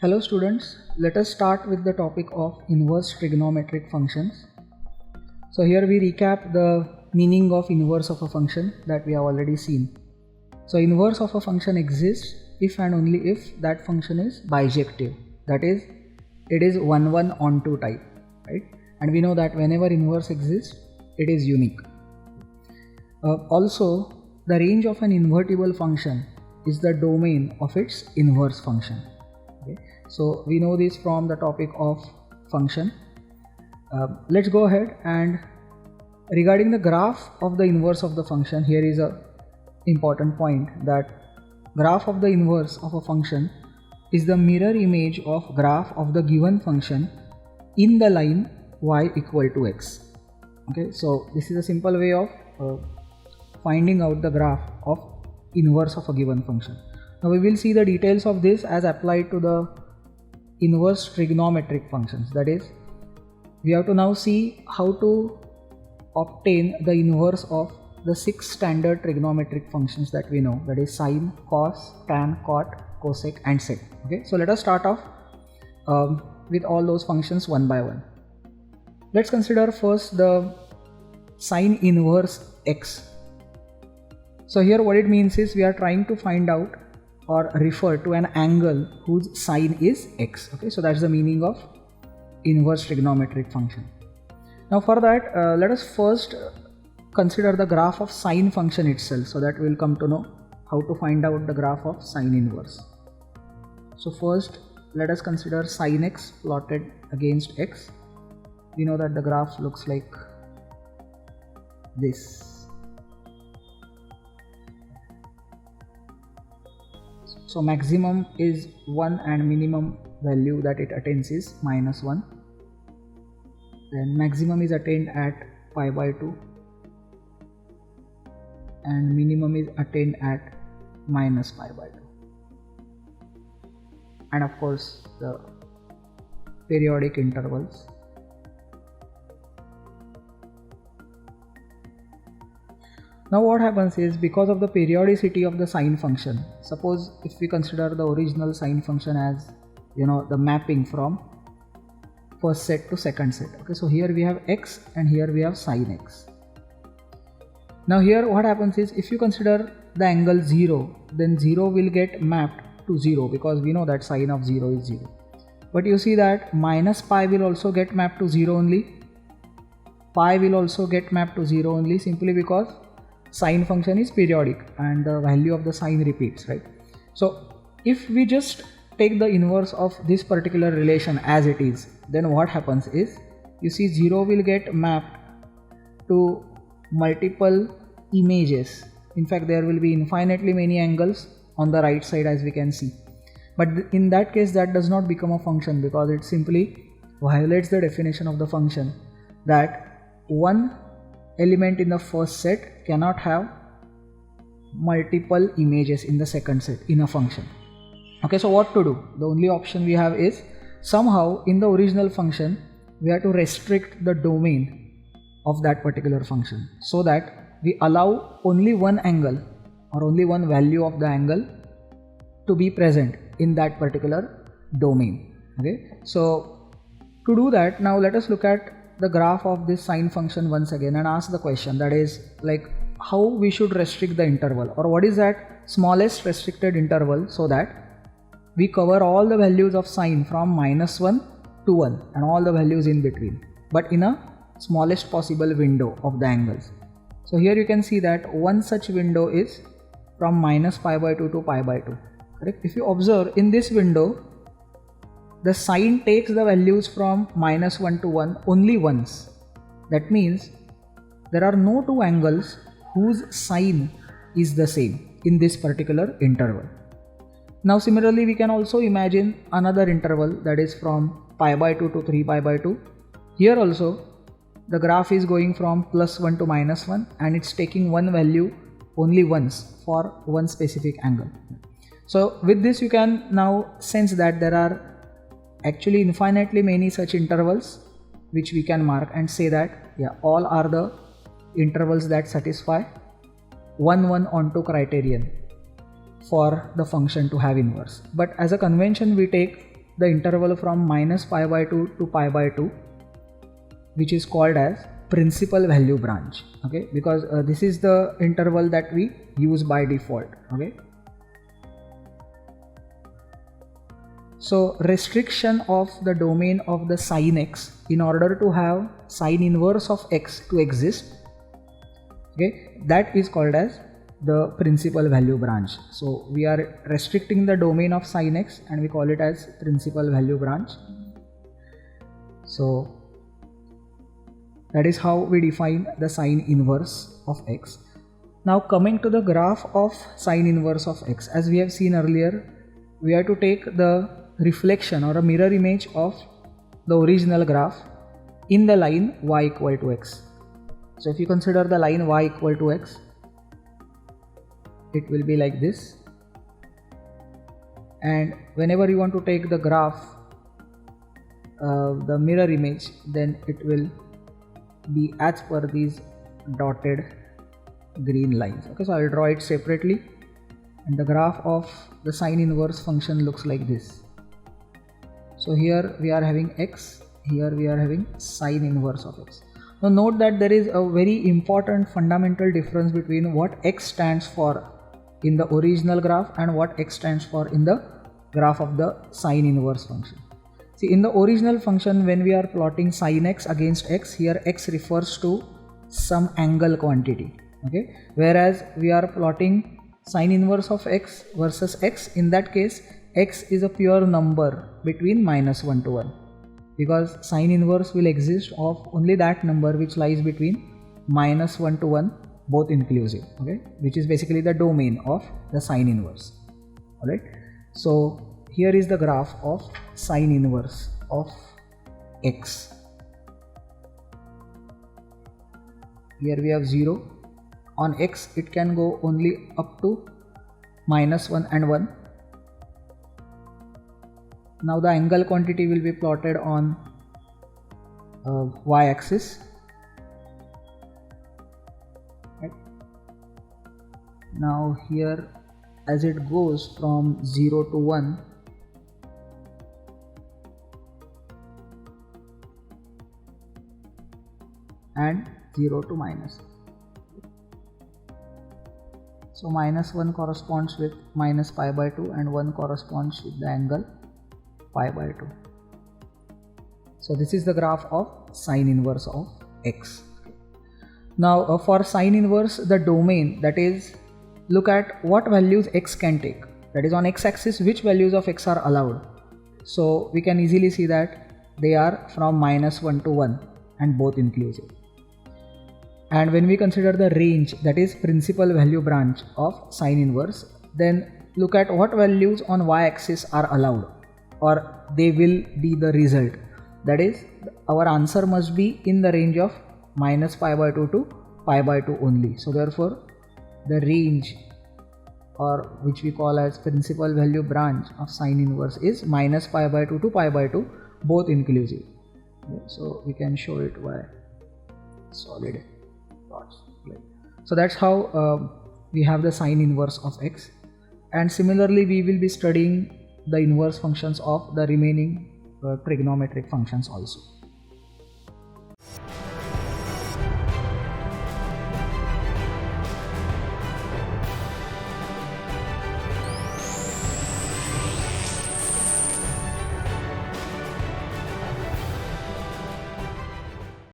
Hello students, let us start with the topic of inverse trigonometric functions. So here we recap the meaning of inverse of a function that we have already seen. So inverse of a function exists if and only if that function is bijective, that is, it is 1-1 onto type, right? And we know that whenever inverse exists, it is unique. Also, the range of an invertible function is the domain of its inverse function. Okay. So we know this from the topic of function. Let's go ahead, and regarding the graph of the inverse of the function, here is a important point that graph of the inverse of a function is the mirror image of graph of the given function in the line y equal to x. Okay, so this is a simple way of finding out the graph of inverse of a given function. Now we will see the details of this as applied to the inverse trigonometric functions. That is, we have to now see how to obtain the inverse of the 6 standard trigonometric functions that we know, that is sine, cos, tan, cot, cosec and sec. Okay, so let us start off with all those functions one by one. Let's consider first the sine inverse x. So here what it means is we are trying to find out or refer to an angle whose sine is x. Okay, so that's the meaning of inverse trigonometric function. Now for that, let us first consider the graph of sine function itself, so that we will come to know how to find out the graph of sine inverse. So first let us consider sine x plotted against x. We know that the graph looks like this. So maximum is 1 and minimum value that it attains is -1. Then maximum is attained at pi by 2 and minimum is attained at minus pi by 2. And of course the periodic intervals. Now what happens is, because of the periodicity of the sine function, suppose if we consider the original sine function as, the mapping from first set to second set. Okay, so here we have x and here we have sine x. Now here what happens is, if you consider the angle 0, then 0 will get mapped to 0, because we know that sine of 0 is 0. But you see that minus pi will also get mapped to 0 only. Pi will also get mapped to 0 only, simply because sine function is periodic and the value of the sine repeats, right? So if we just take the inverse of this particular relation as it is, then what happens is, you see 0 will get mapped to multiple images. In fact, there will be infinitely many angles on the right side, as we can see. But in that case, that does not become a function, because it simply violates the definition of the function, that one element in the first set cannot have multiple images in the second set in a function. Okay, so what to do? The only option we have is, somehow in the original function we have to restrict the domain of that particular function, so that we allow only one angle or only one value of the angle to be present in that particular domain. Okay, so to do that, now let us look at the graph of this sine function once again and ask the question, that is, like, how we should restrict the interval, or what is that smallest restricted interval, so that we cover all the values of sine from -1 to 1 and all the values in between, but in a smallest possible window of the angles. So here you can see that one such window is from minus pi by 2 to pi by 2. Correct? If you observe in this window, the sine takes the values from -1 to 1 only once. That means there are no two angles whose sine is the same in this particular interval. Now similarly, we can also imagine another interval, that is from pi by 2 to 3 pi by 2. Here also the graph is going from +1 to -1 and it's taking one value only once for one specific angle. So with this you can now sense that there are actually infinitely many such intervals which we can mark and say that, yeah, all are the intervals that satisfy 1-1 onto criterion for the function to have inverse. But as a convention, we take the interval from minus pi by 2 to pi by 2, which is called as principal value branch. Okay, because this is the interval that we use by default. Okay, so restriction of the domain of the sin x in order to have sin inverse of x to exist, okay, that is called as the principal value branch. So we are restricting the domain of sin x and we call it as principal value branch. So that is how we define the sin inverse of x. Now coming to the graph of sin inverse of x, as we have seen earlier, we have to take the reflection or a mirror image of the original graph in the line y equal to x. So if you consider the line y equal to x, it will be like this, and whenever you want to take the graph, the mirror image, then it will be as per these dotted green lines. Okay, so I will draw it separately, and the graph of the sin inverse function looks like this. So here we are having x, here we are having sin inverse of x. Now note that there is a very important fundamental difference between what x stands for in the original graph and what x stands for in the graph of the sin inverse function. See, in the original function, when we are plotting sin x against x, here x refers to some angle quantity. Okay, whereas we are plotting sin inverse of x versus x, in that case x is a pure number between minus 1 to 1, because sin inverse will exist of only that number which lies between minus 1 to 1, both inclusive, okay, which is basically the domain of the sin inverse. Alright, so here is the graph of sin inverse of x. Here we have 0. On x it can go only up to minus 1 and 1. Now the angle quantity will be plotted on y axis. Right. Now here, as it goes from 0 to 1, and 0 to minus. So minus 1 corresponds with minus pi by 2 and 1 corresponds with the angle pi by 2. So this is the graph of sin inverse of x. Now for sin inverse, the domain, that is, look at what values x can take, that is on x axis which values of x are allowed. So we can easily see that they are from minus 1 to 1 and both inclusive. And when we consider the range, that is principal value branch of sin inverse, then look at what values on y axis are allowed, or they will be the result. That is, our answer must be in the range of minus pi by 2 to pi by 2 only. So therefore the range, or which we call as principal value branch of sin inverse, is minus pi by 2 to pi by 2, both inclusive. So we can show it by solid dots. So that's how we have the sin inverse of x, and similarly we will be studying the inverse functions of the remaining trigonometric functions also.